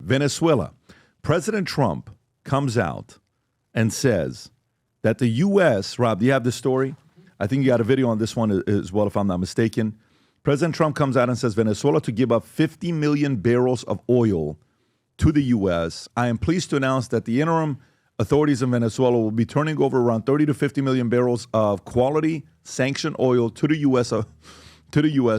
Venezuela. President Trump comes out and says that the U.S., Rob, do you have the story? I think you got a video on this one as well, if I'm not mistaken. President Trump comes out and says Venezuela to give up 50 million barrels of oil to the U.S. I am pleased to announce that the interim authorities in Venezuela will be turning over around 30 to 50 million barrels of quality sanctioned oil to the U.S.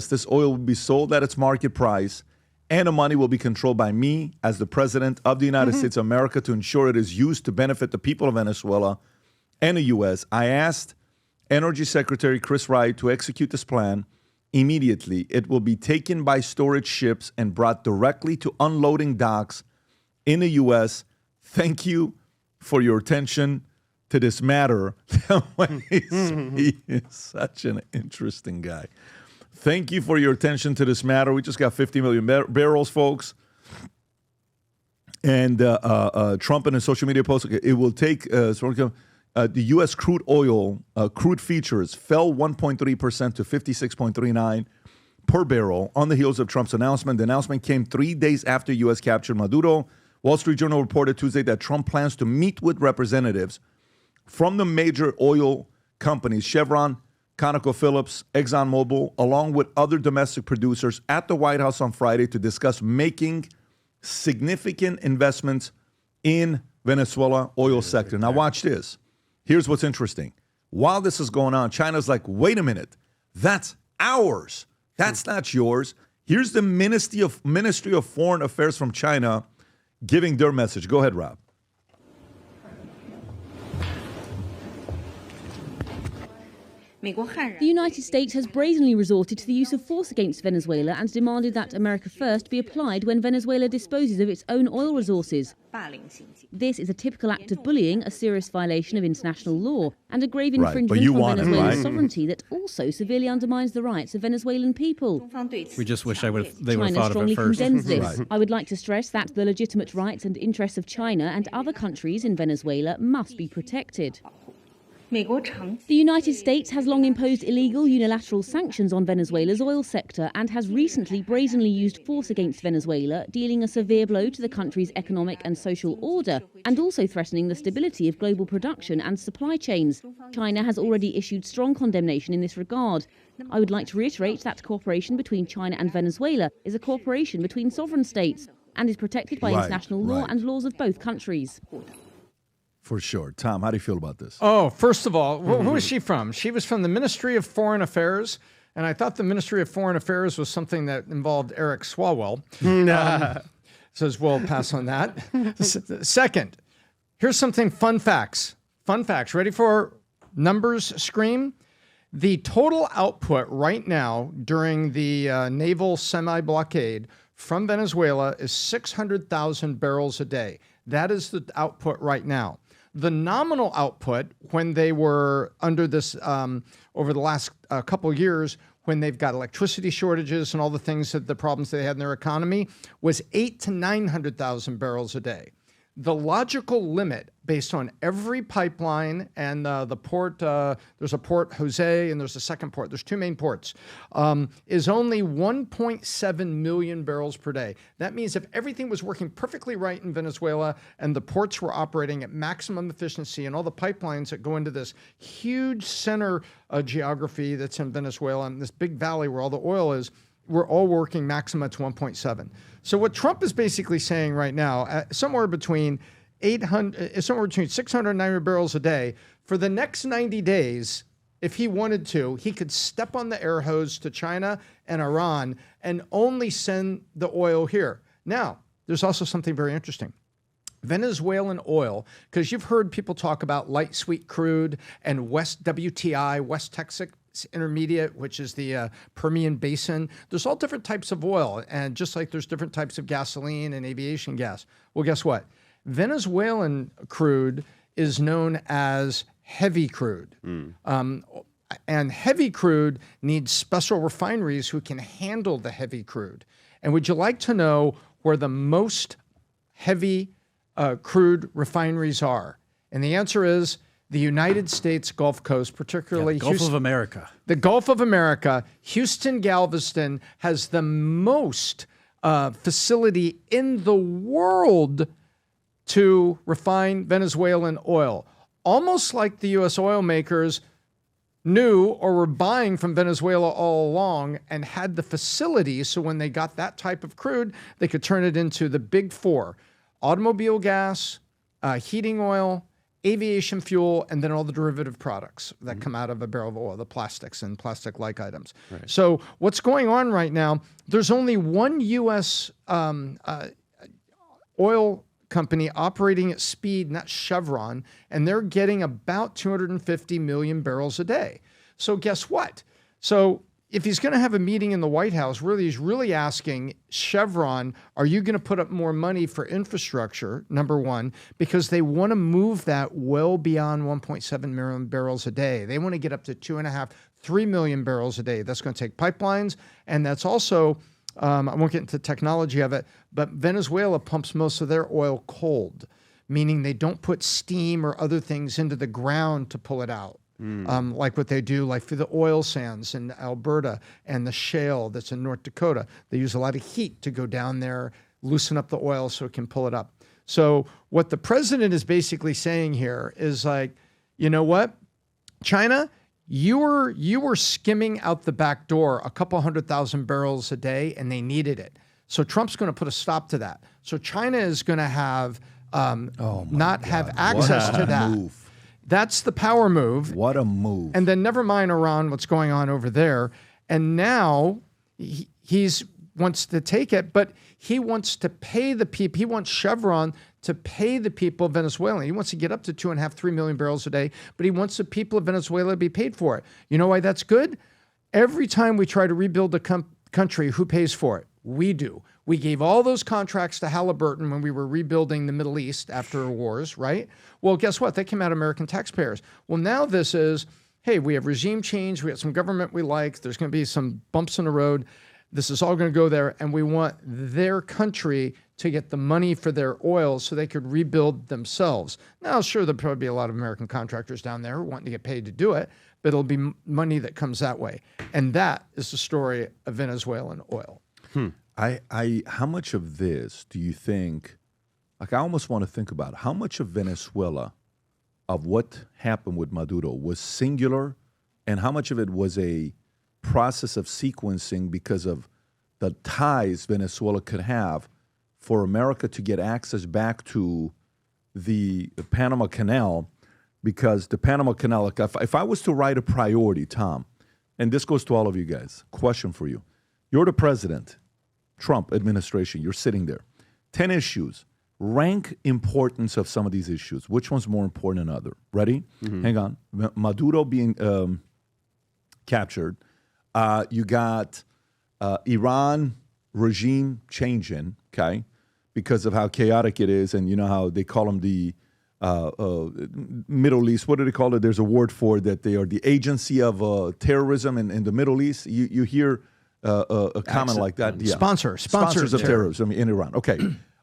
This oil will be sold at its market price, and the money will be controlled by me as the president of the United States of America to ensure it is used to benefit the people of Venezuela and the U.S. I asked Energy Secretary Chris Wright to execute this plan immediately. It will be taken by storage ships and brought directly to unloading docks in the U.S. Thank you for your attention to this matter. He is such an interesting guy. Thank you for your attention to this matter. We just got 50 million barrels, folks. And Trump in his social media post, it will take, the U.S. crude oil, crude futures fell 1.3% to 56.39 per barrel on the heels of Trump's announcement. The announcement came 3 days after U.S. captured Maduro. Wall Street Journal reported Tuesday that Trump plans to meet with representatives from the major oil companies, Chevron, ConocoPhillips, ExxonMobil, along with other domestic producers at the White House on Friday to discuss making significant investments in Venezuela oil sector. Now watch this. Here's what's interesting. While this is going on, China's like, wait a minute, that's ours. That's not yours. Here's the Ministry of Foreign Affairs from China giving their message. Go ahead, Rob. The United States has brazenly resorted to the use of force against Venezuela and demanded that America First be applied when Venezuela disposes of its own oil resources. This is a typical act of bullying, a serious violation of international law, and a grave infringement on Venezuela's sovereignty that also severely undermines the rights of Venezuelan people. We just wish they would have thought of it first. China strongly condemns this. I would like to stress that the legitimate rights and interests of China and other countries in Venezuela must be protected. The United States has long imposed illegal unilateral sanctions on Venezuela's oil sector and has recently brazenly used force against Venezuela, dealing a severe blow to the country's economic and social order and also threatening the stability of global production and supply chains. China has already issued strong condemnation in this regard. I would like to reiterate that cooperation between China and Venezuela is a cooperation between sovereign states and is protected by international law and laws of both countries. For sure. Tom, how do you feel about this? Oh, first of all, who is she from? She was from the Ministry of Foreign Affairs, and I thought the Ministry of Foreign Affairs was something that involved Eric Swalwell. So we'll pass on that. Second, here's something fun facts. Fun facts. Ready for numbers scream? The total output right now during the naval semi-blockade from Venezuela is 600,000 barrels a day. That is the output right now. The nominal output when they were under this, over the last couple of years, when they've got electricity shortages and all the things that the problems they had in their economy, was 800,000 to 900,000 barrels a day. The logical limit, based on every pipeline and the port, there's a port Jose and there's a second port, there's two main ports, is only 1.7 million barrels per day. That means if everything was working perfectly right in Venezuela and the ports were operating at maximum efficiency and all the pipelines that go into this huge center geography that's in Venezuela and this big valley where all the oil is, we're all working maximum to 1.7. So what Trump is basically saying right now, somewhere between 600 and 900 barrels a day, for the next 90 days, if he wanted to, he could step on the air hose to China and Iran and only send the oil here. Now, there's also something very interesting. Venezuelan oil, because you've heard people talk about light sweet crude and WTI, West Texas Intermediate, which is the Permian Basin. There's all different types of oil, and just like there's different types of gasoline and aviation gas. Well, guess what? Venezuelan crude is known as heavy crude. And heavy crude needs special refineries who can handle the heavy crude. And would you like to know where the most heavy crude refineries are? And the answer is the United States Gulf Coast, particularly the Gulf of America. The Gulf of America, Houston, Galveston has the most facility in the world to refine Venezuelan oil. Almost like the U.S. oil makers knew or were buying from Venezuela all along and had the facility, so when they got that type of crude, they could turn it into the big four: automobile gas, heating oil, aviation fuel, and then all the derivative products that come out of a barrel of oil, the plastics and plastic-like items. Right. So what's going on right now, there's only one U.S. Oil company operating at speed, and that's Chevron, and they're getting about 250 million barrels a day. So guess what? So if he's going to have a meeting in the White House, really, he's really asking Chevron, are you going to put up more money for infrastructure, number one, because they want to move that well beyond 1.7 million barrels a day. They want to get up to 2.5, 3 million barrels a day. That's going to take pipelines, and that's also, I won't get into the technology of it, but Venezuela pumps most of their oil cold, meaning they don't put steam or other things into the ground to pull it out. Like what they do, like for the oil sands in Alberta and the shale that's in North Dakota. They use a lot of heat to go down there, loosen up the oil so it can pull it up. So what the president is basically saying here is like, you know what, China, you were skimming out the back door a couple 100,000 barrels a day, and they needed it. So Trump's going to put a stop to that. So China is going to have have access to that. Move. That's the power move. What a move. And then never mind Iran, what's going on over there. And now he's wants to take it, but he wants to pay the people. He wants Chevron to pay the people of Venezuela. He wants to get up to 2.5, 3 million barrels a day, but he wants the people of Venezuela to be paid for it. You know why that's good? Every time we try to rebuild a country, who pays for it? We do. We gave all those contracts to Halliburton when we were rebuilding the Middle East after wars, right? Well, guess what? They came out of American taxpayers. Well, now this is, hey, we have regime change. We have some government we like. There's going to be some bumps in the road. This is all going to go there. And we want their country to get the money for their oil so they could rebuild themselves. Now, sure, there'll probably be a lot of American contractors down there wanting to get paid to do it, but it'll be money that comes that way. And that is the story of Venezuelan oil. How much of this do you think, like I almost want to think about how much of Venezuela, of what happened with Maduro was singular, and how much of it was a process of sequencing because of the ties Venezuela could have for America to get access back to the Panama Canal, because the Panama Canal, like if I was to write a priority, Tom, and this goes to all of you guys, question for you. You're the president, Trump administration, you're sitting there. 10 issues. Rank importance of some of these issues. Which one's more important than other? Ready? Hang on. Maduro being captured. You got Iran regime changing, okay, because of how chaotic it is, and you know how they call them the Middle East. What do they call it? There's a word for it, that they are the agency of terrorism in the Middle East. You hear a comment like that. Yeah. Sponsors of terrorism in Iran. Okay.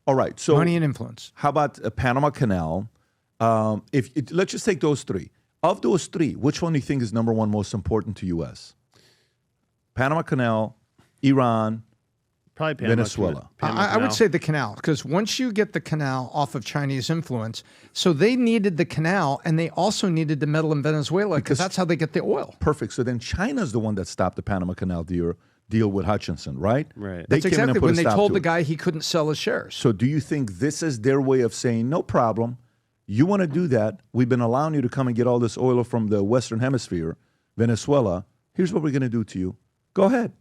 All right. So money and influence. How about a Panama Canal? Let's just take those three. Of those three, which one do you think is number one most important to U.S.? Panama Canal, Iran, probably Panama, Venezuela. I would say the canal, because once you get the canal off of Chinese influence, so they needed the canal, and they also needed the metal in Venezuela, because that's how they get the oil. Perfect. So then China's the one that stopped the Panama Canal deal with Hutchinson, right? Right. That's exactly when they told the guy he couldn't sell his shares. So do you think this is their way of saying, no problem, you want to do that, we've been allowing you to come and get all this oil from the Western Hemisphere, Venezuela, here's what we're going to do to you. Go ahead.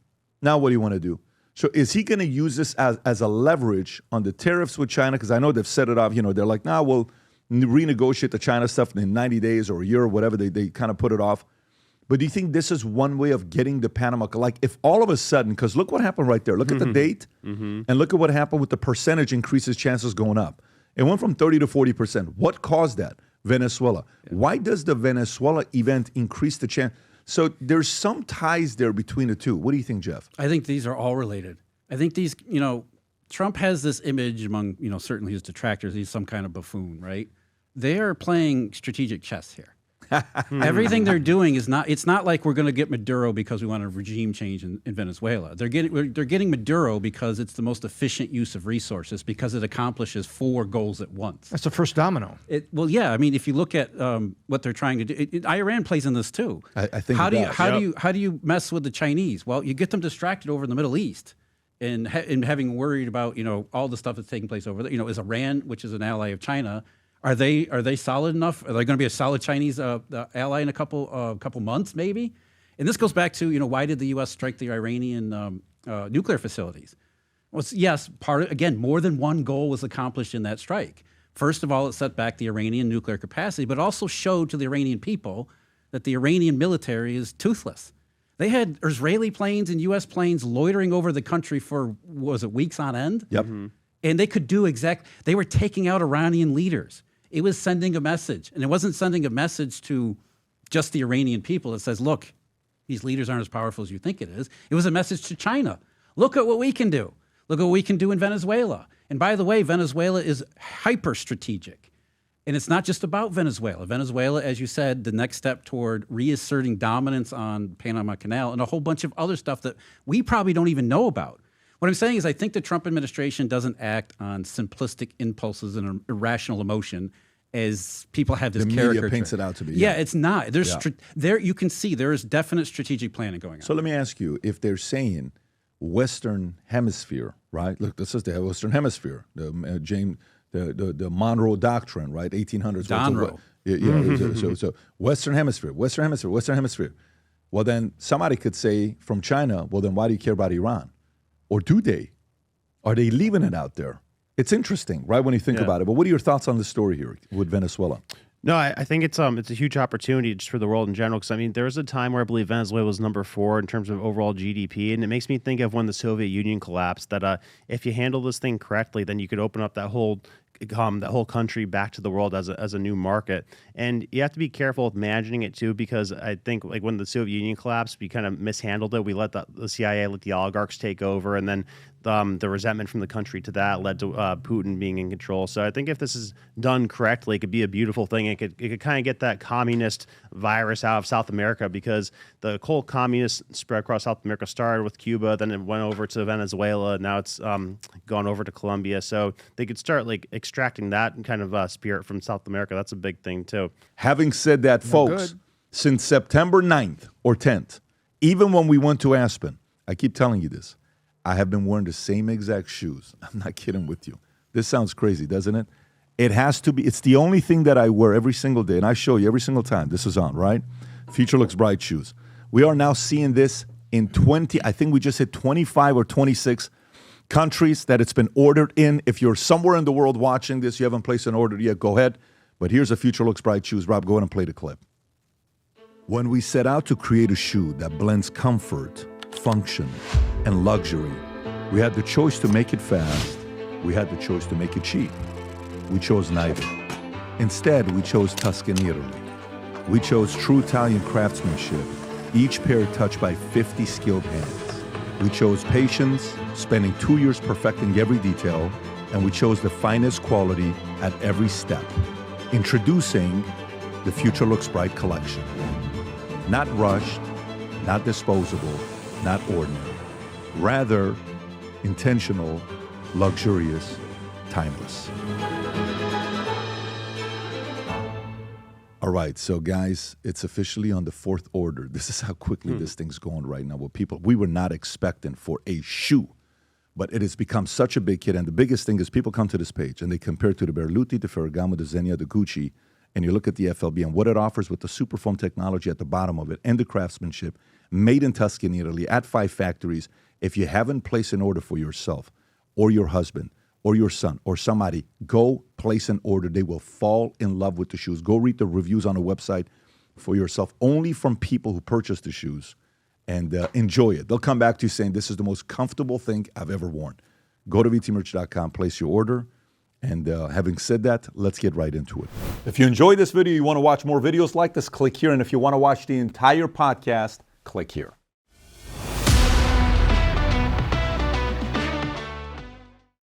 Now what do you want to do? So is he going to use this as a leverage on the tariffs with China? Because I know they've set it up, they're like, nah, we'll renegotiate the China stuff in 90 days or a year or whatever, they kind of put it off. But do you think this is one way of getting the Panama? Like if all of a sudden, because look what happened right there. Look at the date and look at what happened with the percentage increases, chances going up. It went from 30 to 40%. What caused that? Venezuela. Yeah. Why does the Venezuela event increase the chance? So there's some ties there between the two. What do you think, Jeff? I think these are all related. I think these, Trump has this image among, certainly his detractors. He's some kind of buffoon, right? They are playing strategic chess here. Everything they're doing is not. It's not like we're going to get Maduro because we want a regime change in Venezuela. They're getting Maduro because it's the most efficient use of resources, because it accomplishes 4 goals at once. That's the first domino. Well, yeah. I mean, if you look at what they're trying to do, Iran plays in this too. I think how do you mess with the Chinese? Well, you get them distracted over in the Middle East, and having worried about all the stuff that's taking place over there. Is Iran, which is an ally of China, are they solid enough? Are they going to be a solid Chinese ally in a couple months maybe? And this goes back to why did the U.S. strike the Iranian nuclear facilities? Well, yes, more than one goal was accomplished in that strike. First of all, it set back the Iranian nuclear capacity, but also showed to the Iranian people that the Iranian military is toothless. They had Israeli planes and U.S. planes loitering over the country for, weeks on end? Yep. And they could do they were taking out Iranian leaders. It was sending a message. And it wasn't sending a message to just the Iranian people that says, look, these leaders aren't as powerful as you think it is. It was a message to China. Look at what we can do. Look at what we can do in Venezuela. And by the way, Venezuela is hyper-strategic. And it's not just about Venezuela. Venezuela, as you said, the next step toward reasserting dominance on Panama Canal and a whole bunch of other stuff that we probably don't even know about. What I'm saying is I think the Trump administration doesn't act on simplistic impulses and irrational emotion as people have this the caricature. media paints it out to be. Yeah, it's not. There you can see there is definite strategic planning going on. So let me ask you, if they're saying Western Hemisphere, right? Look, this is the Western Hemisphere, the Monroe Doctrine, right? 1800s. Monroe. So Western Hemisphere. Well, then somebody could say from China, well, then why do you care about Iran? Or do they? Are they leaving it out there? It's interesting, right, when you think about it. But what are your thoughts on the story here with Venezuela? No, I think it's a huge opportunity just for the world in general. Because I mean, there was a time where I believe Venezuela was number 4 in terms of overall GDP, and it makes me think of when the Soviet Union collapsed. That if you handle this thing correctly, then you could open up that whole country back to the world as a new market. And you have to be careful with managing it too, because I think like when the Soviet Union collapsed, we kind of mishandled it. We let the CIA, let the oligarchs take over, and then the resentment from the country to that led to Putin being in control. So I think if this is done correctly, it could be a beautiful thing. It could kind of get that communist virus out of South America, because the whole communist spread across South America started with Cuba, then it went over to Venezuela, now it's gone over to Colombia. So they could start like extracting that kind of spirit from South America. That's a big thing too. Having said that, folks, since September 9th or 10th, even when we went to Aspen, I keep telling you this, I have been wearing the same exact shoes. I'm not kidding with you. This sounds crazy, doesn't it? It has to be. It's the only thing that I wear every single day, and I show you every single time. This is on, right? Future Looks Bright shoes. We are now seeing this in 20, I think we just hit 25 or 26 countries that it's been ordered in. If you're somewhere in the world watching this, you haven't placed an order yet, go ahead. But here's a Future Looks Bright shoes. Rob, go ahead and play the clip. When we set out to create a shoe that blends comfort, function, and luxury, we had the choice to make it fast. We had the choice to make it cheap. We chose neither. Instead, we chose Tuscany, Italy. We chose true Italian craftsmanship, each pair touched by 50 skilled hands. We chose patience, spending 2 years perfecting every detail, and we chose the finest quality at every step. Introducing the Future Looks Bright collection. Not rushed, not disposable, not ordinary. Rather, intentional, luxurious, timeless. All right, so guys, it's officially on the 4th order. This is how quickly this thing's going right now. What we were not expecting for a shoe, but it has become such a big hit. And the biggest thing is people come to this page and they compare it to the Berluti, the Ferragamo, the Zegna, the Gucci, and you look at the FLB and what it offers with the Superfoam technology at the bottom of it and the craftsmanship, made in Tuscany, Italy, at 5 factories. If you haven't placed an order for yourself or your husband or your son or somebody, go place an order. They will fall in love with the shoes. Go read the reviews on the website for yourself, only from people who purchased the shoes, and enjoy it. They'll come back to you saying, this is the most comfortable thing I've ever worn. Go to vtmerch.com, place your order. And having said that, let's get right into it. If you enjoyed this video, you want to watch more videos like this, click here. And if you want to watch the entire podcast, click here.